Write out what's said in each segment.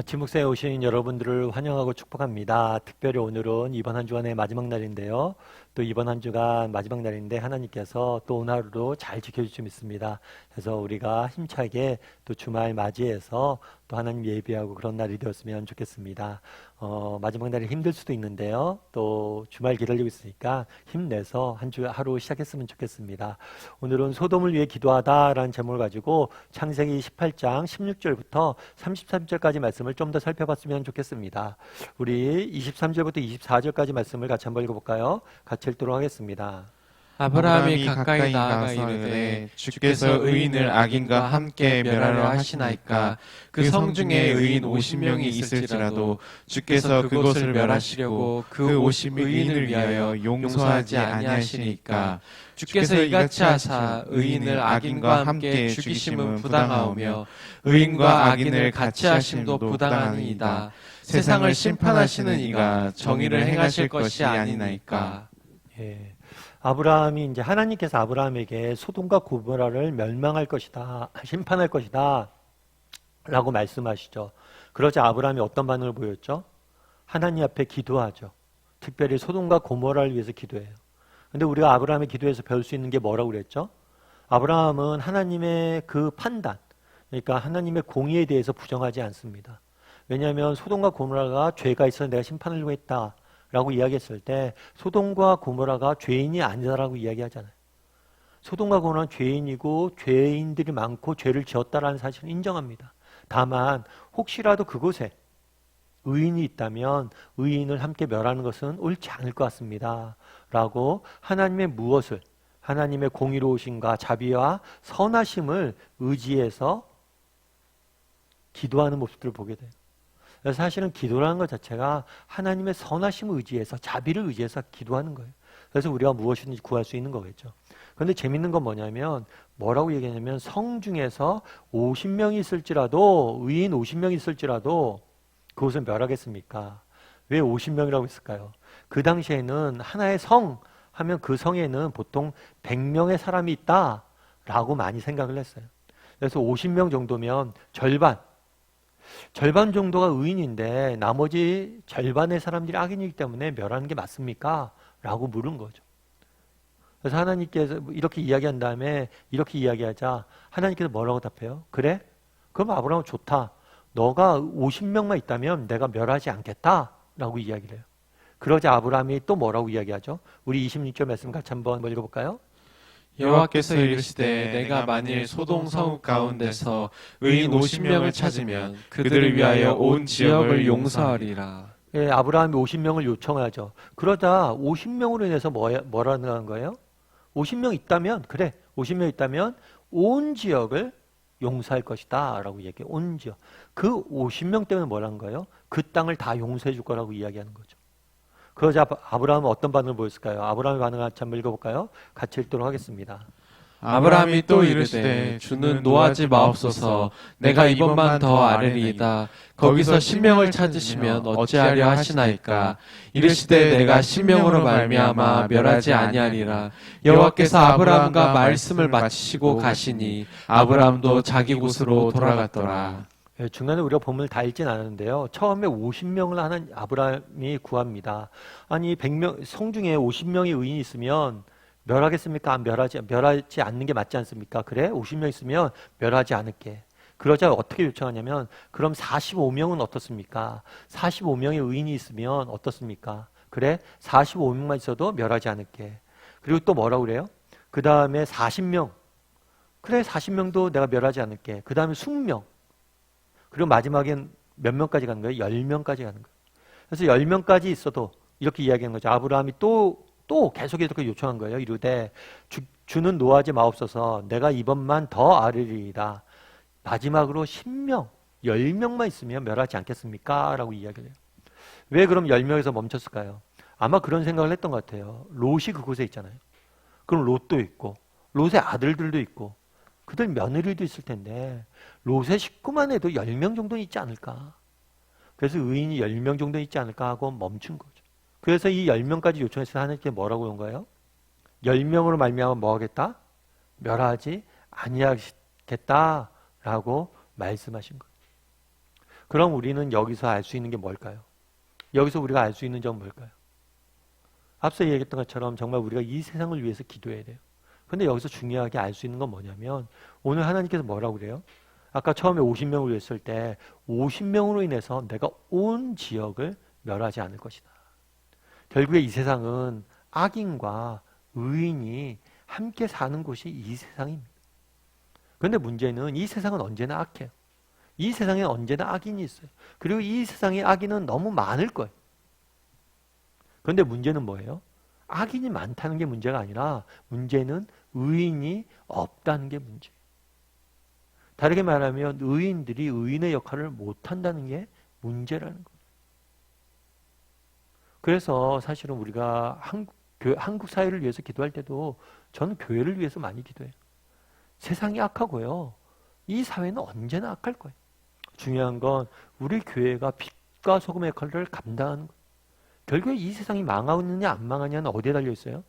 아침 묵상에 오신 여러분들을 환영하고 축복합니다. 특별히 오늘은 이번 한 주간의 마지막 날인데요. 또 이번 한 주간 마지막 날인데 하나님께서 또 오늘 하루도 잘 지켜주실 줄 믿습니다. 그래서 우리가 힘차게 또 주말 맞이해서 또 하나님 예배하고 그런 날이 되었으면 좋겠습니다. 마지막 날이 힘들 수도 있는데요. 또 주말 기다리고 있으니까 힘내서 한 주 하루 시작했으면 좋겠습니다. 오늘은 소돔을 위해 기도하다라는 제목을 가지고 창세기 18장 16절부터 33절까지 말씀을 좀 더 살펴봤으면 좋겠습니다. 우리 23절부터 24절까지 말씀을 같이 한번 읽어볼까요? 같이 읽도록 하겠습니다. 아브라함이 가까이 나아가 이르되 주께서 의인을 악인과 함께 멸하려 하시나이까. 그 성 중에 의인 50명이 있을지라도 주께서 그곳을 멸하시려고 그 50의인을 위하여 용서하지 아니하시니까. 주께서 이같이 하사 의인을 악인과 함께 죽이심은 부당하오며 의인과 악인을 같이 하심도 부당하니이다. 세상을 심판하시는 이가 정의를 행하실 것이 아니나이까. 예. 아브라함이 이제 하나님께서 아브라함에게 소돔과 고모라를 멸망할 것이다, 심판할 것이다 라고 말씀하시죠. 그러자 아브라함이 어떤 반응을 보였죠? 하나님 앞에 기도하죠. 특별히 소돔과 고모라를 위해서 기도해요. 근데 우리가 아브라함의 기도에서 배울 수 있는 게 뭐라고 그랬죠? 아브라함은 하나님의 그 판단, 그러니까 하나님의 공의에 대해서 부정하지 않습니다. 왜냐하면 소돔과 고모라가 죄가 있어서 내가 심판하려고 했다 라고 이야기했을 때 소돔과 고모라가 죄인이 아니다라고 이야기하잖아요. 소돔과 고모라는 죄인이고 죄인들이 많고 죄를 지었다라는 사실을 인정합니다. 다만 혹시라도 그곳에 의인이 있다면 의인을 함께 멸하는 것은 옳지 않을 것 같습니다 라고 하나님의 무엇을, 하나님의 공의로우심과 자비와 선하심을 의지해서 기도하는 모습들을 보게 돼요. 그래서 사실은 기도라는 것 자체가 하나님의 선하심을 의지해서, 자비를 의지해서 기도하는 거예요. 그래서 우리가 무엇이든지 구할 수 있는 거겠죠. 그런데 재밌는 건 뭐냐면, 뭐라고 얘기하냐면 성 중에서 50명이 있을지라도, 의인 50명이 있을지라도 그것을 멸하겠습니까? 왜 50명이라고 했을까요? 그 당시에는 하나의 성 하면 그 성에는 보통 100명의 사람이 있다라고 많이 생각을 했어요. 그래서 50명 정도면 절반 정도가 의인인데 나머지 절반의 사람들이 악인이기 때문에 멸하는 게 맞습니까? 라고 물은 거죠. 그래서 하나님께서 이렇게 이야기한 다음에 이렇게 이야기하자 하나님께서 뭐라고 답해요? 그래? 그럼 아브라함 좋다. 너가 50명만 있다면 내가 멸하지 않겠다 라고 이야기를 해요. 그러자 아브라함이 또 뭐라고 이야기하죠? 우리 26절 말씀 같이 한번 읽어볼까요? 여호와께서 이르시되 내가 만일 소돔 성읍 가운데서 의인 50명을 찾으면 그들을 위하여 온 지역을 용서하리라. 예, 아브라함이 50명을 요청하죠. 그러다 50명으로 인해서 뭐라는 거예요? 50명 있다면, 그래, 50명 있다면 온 지역을 용서할 것이다 라고 얘기해요. 온 지역. 그 50명 때문에 뭐라는 거예요? 그 땅을 다 용서해 줄 거라고 이야기하는 거죠. 그러자 아브라함은 어떤 반응을 보였을까요? 아브라함의 반응을 같이 한번 읽어볼까요? 같이 읽도록 하겠습니다. 아브라함이 또 이르시되 주는 노하지 마옵소서. 내가 이번만 더 아뢰리이다. 거기서 신명을 찾으시면 어찌하려 하시나이까. 이르시되 내가 신명으로 말미암아 멸하지 아니하리라. 여호와께서 아브라함과 말씀을 마치시고 가시니 아브라함도 자기 곳으로 돌아갔더라. 예, 중간에 우리가 본문을 다 읽진 않았는데요. 처음에 50명을 하는 아브라함이 구합니다. 아니 100명, 성 중에 50명의 의인이 있으면 멸하겠습니까? 멸하지 않는 게 맞지 않습니까? 그래? 50명 있으면 멸하지 않을게. 그러자 어떻게 요청하냐면 그럼 45명은 어떻습니까? 45명의 의인이 있으면 어떻습니까? 그래? 45명만 있어도 멸하지 않을게. 그리고 또 뭐라고 그래요? 그 다음에 40명. 그래 40명도 내가 멸하지 않을게. 그 다음에 20명. 그리고 마지막엔 몇 명까지 가는 거예요? 10명까지 가는 거예요. 그래서 10명까지 있어도 이렇게 이야기하는 거죠. 아브라함이 또 계속 이렇게 요청한 거예요. 이르되 주는 노하지 마옵소서. 내가 이번만 더 아뢰리이다. 마지막으로 10명, 10명만 있으면 멸하지 않겠습니까? 라고 이야기를 해요. 왜 그럼 10명에서 멈췄을까요? 아마 그런 생각을 했던 것 같아요. 롯이 그곳에 있잖아요. 그럼 롯도 있고 롯의 아들들도 있고 그들 며느리도 있을 텐데 롯의 식구만 해도 10명 정도는 있지 않을까. 그래서 의인이 10명 정도 있지 않을까 하고 멈춘 거죠. 그래서 이 10명까지 요청해서 하나님께 뭐라고 한 거예요? 10명으로 말미암아 뭐 하겠다? 멸하지 아니하겠다라고 말씀하신 거예요. 그럼 우리는 여기서 알 수 있는 게 뭘까요? 여기서 우리가 알 수 있는 점은 뭘까요? 앞서 얘기했던 것처럼 정말 우리가 이 세상을 위해서 기도해야 돼요. 근데 여기서 중요하게 알 수 있는 건 뭐냐면 오늘 하나님께서 뭐라고 그래요? 아까 처음에 50명을 했을 때 50명으로 인해서 내가 온 지역을 멸하지 않을 것이다. 결국에 이 세상은 악인과 의인이 함께 사는 곳이 이 세상입니다. 그런데 문제는 이 세상은 언제나 악해요. 이 세상에 언제나 악인이 있어요. 그리고 이 세상에 악인은 너무 많을 거예요. 그런데 문제는 뭐예요? 악인이 많다는 게 문제가 아니라 문제는 의인이 없다는 게 문제예요. 다르게 말하면 의인들이 의인의 역할을 못한다는 게 문제라는 거예요. 그래서 사실은 우리가 한국 사회를 위해서 기도할 때도 저는 교회를 위해서 많이 기도해요. 세상이 악하고요. 이 사회는 언제나 악할 거예요. 중요한 건 우리 교회가 빛과 소금의 역할을 감당하는 거예요. 결국에 이 세상이 망하느냐 안 망하느냐는 어디에 달려 있어요?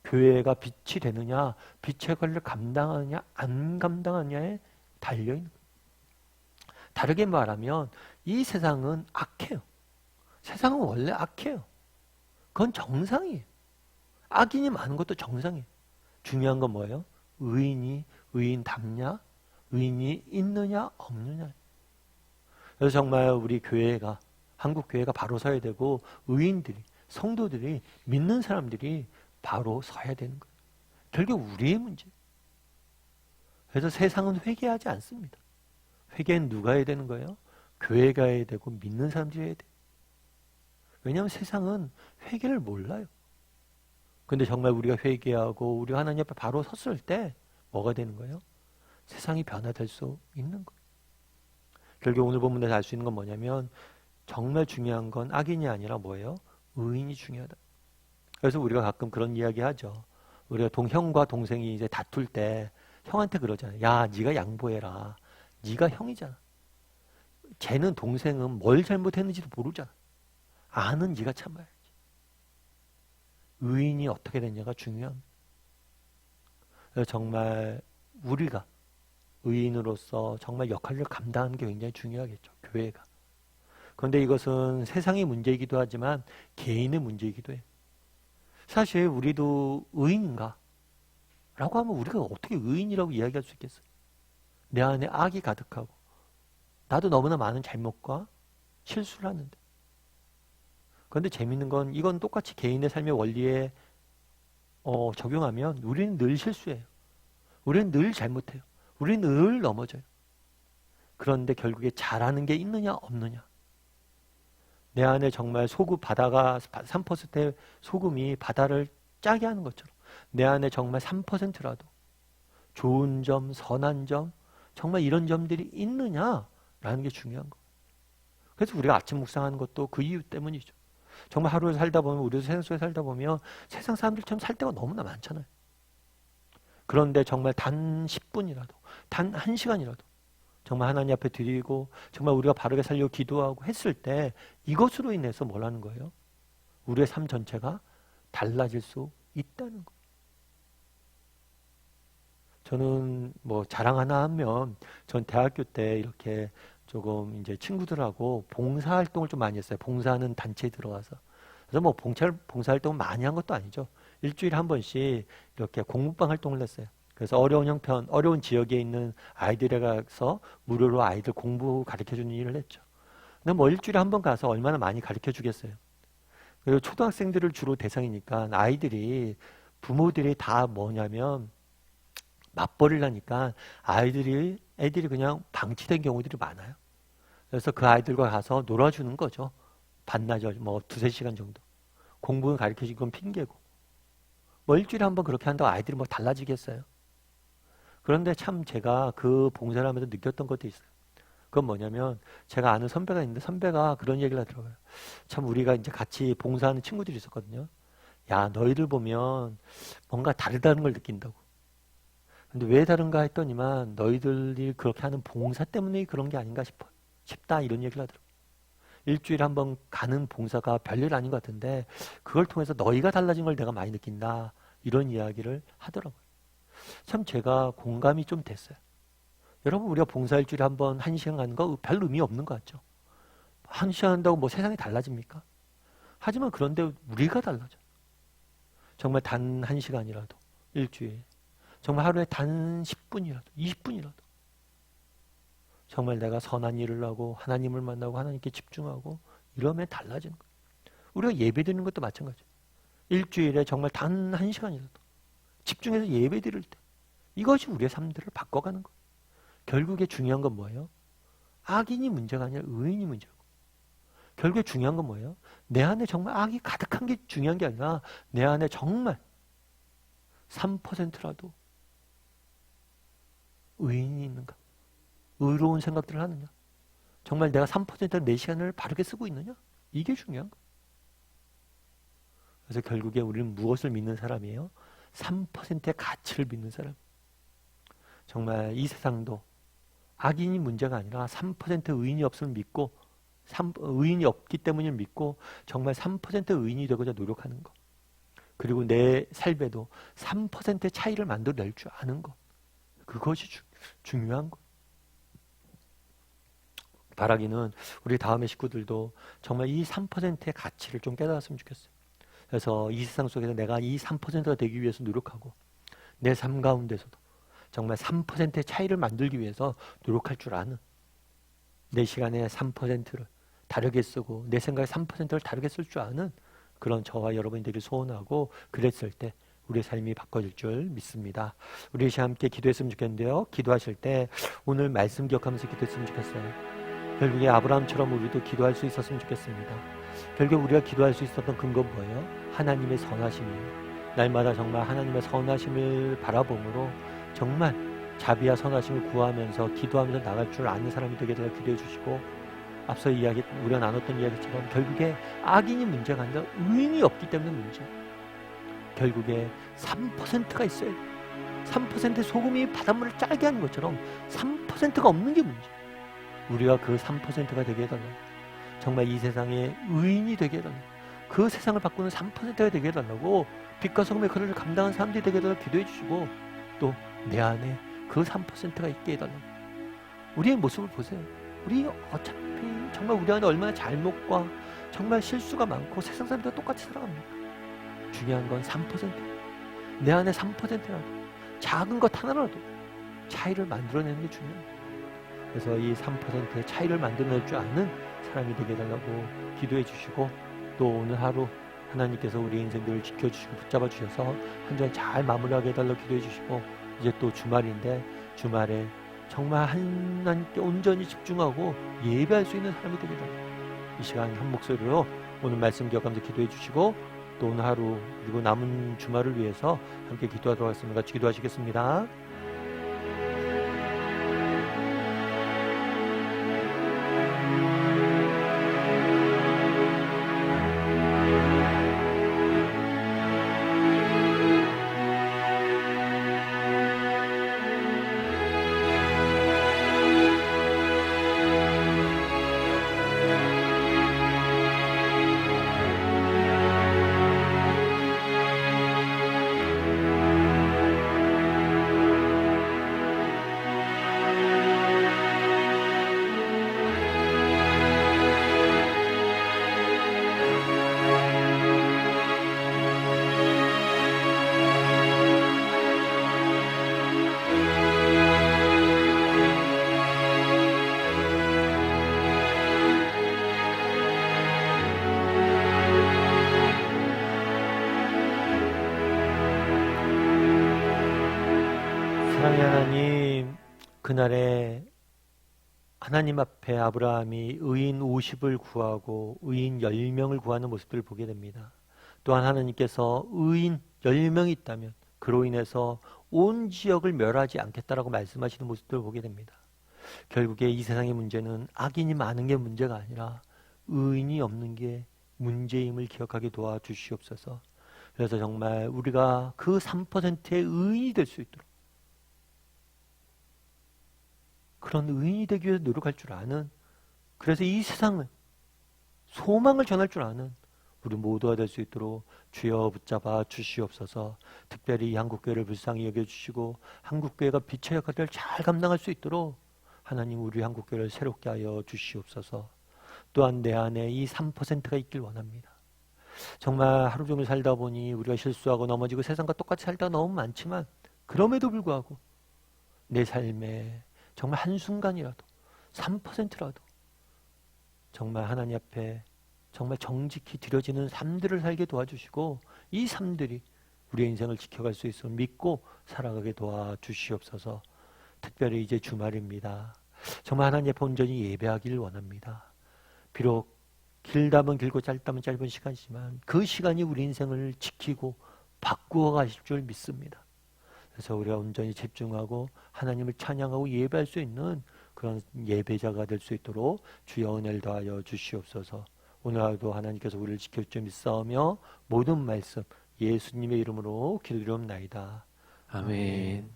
교회가 빛이 되느냐, 빛의 역할을 감당하느냐 안 감당하느냐에 달려 있는 거예요. 다르게 말하면 이 세상은 악해요. 세상은 원래 악해요. 그건 정상이에요. 악인이 많은 것도 정상이에요. 중요한 건 뭐예요? 의인이 의인답냐? 의인이 있느냐 없느냐. 그래서 정말 우리 교회가 한국 교회가 바로 서야 되고 의인들이 성도들이 믿는 사람들이 바로 서야 되는 거예요. 결국 우리의 문제. 그래서 세상은 회개하지 않습니다. 회개는 누가 해야 되는 거예요? 교회가 해야 되고 믿는 사람들이 해야 돼요. 왜냐하면 세상은 회개를 몰라요. 근데 정말 우리가 회개하고 우리가 하나님 앞에 바로 섰을 때 뭐가 되는 거예요? 세상이 변화될 수 있는 거예요. 결국 오늘 본문에서 알 수 있는 건 뭐냐면 정말 중요한 건 악인이 아니라 뭐예요? 의인이 중요하다. 그래서 우리가 가끔 그런 이야기 하죠. 우리가 형과 동생이 이제 다툴 때 형한테 그러잖아요. 야, 네가 양보해라. 네가 형이잖아. 쟤는 동생은 뭘 잘못했는지도 모르잖아. 아는 네가 참아야지. 의인이 어떻게 됐냐가 중요합니다. 그래서 정말 우리가 의인으로서 정말 역할을 감당하는 게 굉장히 중요하겠죠. 교회가. 그런데 이것은 세상의 문제이기도 하지만 개인의 문제이기도 해요. 사실 우리도 의인인가? 라고 하면 우리가 어떻게 의인이라고 이야기할 수 있겠어요? 내 안에 악이 가득하고 나도 너무나 많은 잘못과 실수를 하는데. 그런데 재밌는 건 이건 똑같이 개인의 삶의 원리에 적용하면 우리는 늘 실수해요. 우리는 늘 잘못해요. 우리는 늘 넘어져요. 그런데 결국에 잘하는 게 있느냐 없느냐. 내 안에 정말 바다가 3%의 소금이 바다를 짜게 하는 것처럼 내 안에 정말 3%라도 좋은 점, 선한 점, 정말 이런 점들이 있느냐라는 게 중요한 거예요. 그래서 우리가 아침 묵상하는 것도 그 이유 때문이죠. 정말 하루를 살다 보면 우리도 세상 속에 살다 보면 세상 사람들처럼 살 때가 너무나 많잖아요. 그런데 정말 단 10분이라도 단 1시간이라도 정말 하나님 앞에 드리고 정말 우리가 바르게 살려고 기도하고 했을 때 이것으로 인해서 뭘 하는 거예요? 우리의 삶 전체가 달라질 수 있다는 거예요. 저는 뭐 자랑 하나 하면 전 대학교 때 이렇게 조금 이제 친구들하고 봉사활동을 좀 많이 했어요. 봉사하는 단체에 들어가서. 그래서 뭐 봉사활동을 많이 한 것도 아니죠. 일주일에 한 번씩 이렇게 공부방 활동을 했어요. 그래서 어려운 지역에 있는 아이들에 가서 무료로 아이들 공부 가르쳐주는 일을 했죠. 근데 뭐 일주일에 한 번 가서 얼마나 많이 가르쳐 주겠어요. 그리고 초등학생들을 주로 대상이니까 아이들이 부모들이 다 뭐냐면 맞벌이를 하니까 애들이 그냥 방치된 경우들이 많아요. 그래서 그 아이들과 가서 놀아주는 거죠. 반나절, 뭐 2-3시간 정도. 공부는 가르쳐주고 건 핑계고. 뭐 일주일에 한 번 그렇게 한다고 아이들이 뭐 달라지겠어요? 그런데 참 제가 그 봉사를 하면서 느꼈던 것도 있어요. 그건 뭐냐면 제가 아는 선배가 있는데 선배가 그런 얘기를 하더라고요. 참 우리가 이제 같이 봉사하는 친구들이 있었거든요. 야, 너희들 보면 뭔가 다르다는 걸 느낀다고. 근데 왜 다른가 했더니만 너희들이 그렇게 하는 봉사 때문에 그런 게 아닌가 싶다 이런 얘기를 하더라고요. 일주일에 한 번 가는 봉사가 별일 아닌 것 같은데 그걸 통해서 너희가 달라진 걸 내가 많이 느낀다 이런 이야기를 하더라고요. 참 제가 공감이 좀 됐어요. 여러분 우리가 봉사 일주일에 한 번 1시간 가는 거 별 의미 없는 것 같죠? 한 시간 한다고 뭐 세상이 달라집니까? 하지만 그런데 우리가 달라져. 정말 단 한 시간이라도 일주일에, 정말 하루에 단 10분이라도 20분이라도 정말 내가 선한 일을 하고 하나님을 만나고 하나님께 집중하고 이러면 달라지는 거예요. 우리가 예배 드리는 것도 마찬가지예요. 일주일에 정말 단 한 시간이라도 집중해서 예배 드릴 때 이것이 우리의 삶들을 바꿔가는 거예요. 결국에 중요한 건 뭐예요? 악인이 문제가 아니라 의인이 문제고, 결국에 중요한 건 뭐예요? 내 안에 정말 악이 가득한 게 중요한 게 아니라 내 안에 정말 3%라도 의인이 있는가? 의로운 생각들을 하느냐? 정말 내가 3%는 내 시간을 바르게 쓰고 있느냐? 이게 중요한 거예요. 그래서 결국에 우리는 무엇을 믿는 사람이에요? 3%의 가치를 믿는 사람. 정말 이 세상도 악인이 문제가 아니라 3% 의인이 없음을 믿고, 의인이 없기 때문을 믿고 정말 3% 의인이 되고자 노력하는 것. 그리고 내 삶에도 3%의 차이를 만들어낼 줄 아는 것. 그것이 중요한 것. 바라기는 우리 다음의 식구들도 정말 이 3%의 가치를 좀 깨달았으면 좋겠어요. 그래서 이 세상 속에서 내가 이 3%가 되기 위해서 노력하고, 내 삶 가운데서도 정말 3%의 차이를 만들기 위해서 노력할 줄 아는, 내 시간의 3%를 다르게 쓰고 내 생각의 3%를 다르게 쓸 줄 아는 그런 저와 여러분이 되길 소원하고, 그랬을 때 우리의 삶이 바꿔질 줄 믿습니다. 우리 함께 기도했으면 좋겠는데요. 기도하실 때 오늘 말씀 기억하면서 기도했으면 좋겠어요. 결국에 아브라함처럼 우리도 기도할 수 있었으면 좋겠습니다. 결국 우리가 기도할 수 있었던 근거는 뭐예요? 하나님의 선하심이에요. 날마다 정말 하나님의 선하심을 바라봄으로 정말 자비와 선하심을 구하면서 기도하면서 나갈 줄 아는 사람이 되게 되어 기도해 주시고, 앞서 우리가 나눴던 이야기처럼 결국에 악인이 문제가 아니라 의인이 없기 때문에 문제. 결국에 3%가 있어야 돼. 3%의 소금이 바닷물을 짜게 하는 것처럼 3%가 없는 게 문제. 우리가 그 3%가 되게 해달라고. 정말 이 세상에 의인이 되게 해달라고. 그 세상을 바꾸는 3%가 되게 해달라고. 빛과 소금의 그릇을 감당한 사람들이 되게 해달라고 기도해 주시고, 또 내 안에 그 3%가 있게 해달라고. 우리의 모습을 보세요. 우리 어차피 정말 우리 안에 얼마나 잘못과 정말 실수가 많고 세상 사람들과 똑같이 살아갑니까? 중요한 건 3%. 내 안에 3%라도, 작은 것 하나라도 차이를 만들어내는 게 중요해요. 그래서 이 3%의 차이를 만들어낼 줄 아는 사람이 되게 해달라고 기도해 주시고, 또 오늘 하루 하나님께서 우리 인생들을 지켜주시고 붙잡아 주셔서 한 주간 잘 마무리하게 해달라고 기도해 주시고, 이제 또 주말인데 주말에 정말 하나님께 온전히 집중하고 예배할 수 있는 사람이 되게 해달라고, 이 시간 한 목소리로 오늘 말씀 기억하면서 기도해 주시고, 또 오늘 하루 그리고 남은 주말을 위해서 함께 기도하도록 하겠습니다. 같이 기도하시겠습니다. 사랑의 하나님, 그날에 하나님 앞에 아브라함이 의인 50을 구하고 의인 10명을 구하는 모습들을 보게 됩니다. 또한 하나님께서 의인 10명이 있다면 그로 인해서 온 지역을 멸하지 않겠다라고 말씀하시는 모습들을 보게 됩니다. 결국에 이 세상의 문제는 악인이 많은 게 문제가 아니라 의인이 없는 게 문제임을 기억하게 도와주시옵소서. 그래서 정말 우리가 그 3%의 의인이 될 수 있도록, 그런 의인이 되기 위해서 노력할 줄 아는, 그래서 이 세상을 소망을 전할 줄 아는 우리 모두가 될 수 있도록 주여 붙잡아 주시옵소서. 특별히 이 한국교회를 불쌍히 여겨주시고 한국교회가 빛의 역할을 잘 감당할 수 있도록 하나님 우리 한국교회를 새롭게 하여 주시옵소서. 또 또한 내 안에 이 3%가 있길 원합니다. 정말 하루 종일 살다 보니 우리가 실수하고 넘어지고 세상과 똑같이 살다가 너무 많지만 그럼에도 불구하고 내 삶에 정말 한순간이라도 3%라도 정말 하나님 앞에 정말 정직히 드려지는 삶들을 살게 도와주시고 이 삶들이 우리의 인생을 지켜갈 수 있음을 믿고 살아가게 도와주시옵소서. 특별히 이제 주말입니다. 정말 하나님 앞에 온전히 예배하기를 원합니다. 비록 길다면 길고 짧다면 짧은 시간이지만 그 시간이 우리 인생을 지키고 바꾸어 가실 줄 믿습니다. 그래서 우리가 온전히 집중하고 하나님을 찬양하고 예배할 수 있는 그런 예배자가 될 수 있도록 주여 은혜를 더하여 주시옵소서. 오늘 하루도 하나님께서 우리를 지킬 줄 믿사오며 모든 말씀 예수님의 이름으로 기도드리옵나이다. 아멘.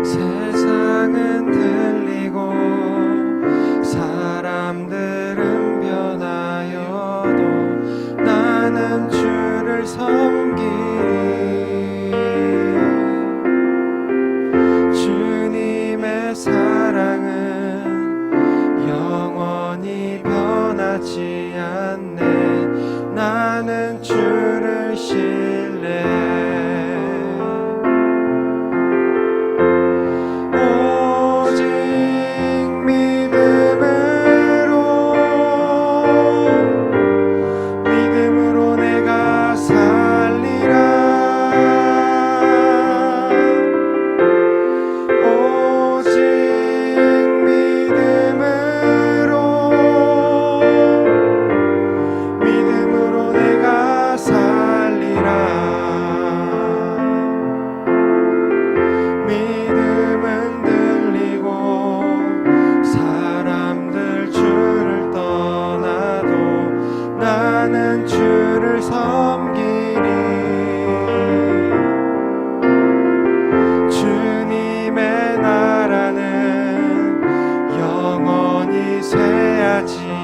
세상은 들리고 사람들은 변하여도 나는 주를 섬기리. 주님의 사랑은 영원히 변하지 않네. 나는 주를 신뢰. 나는 주를 섬기리. 주님의 나라는 영원히 쇠하지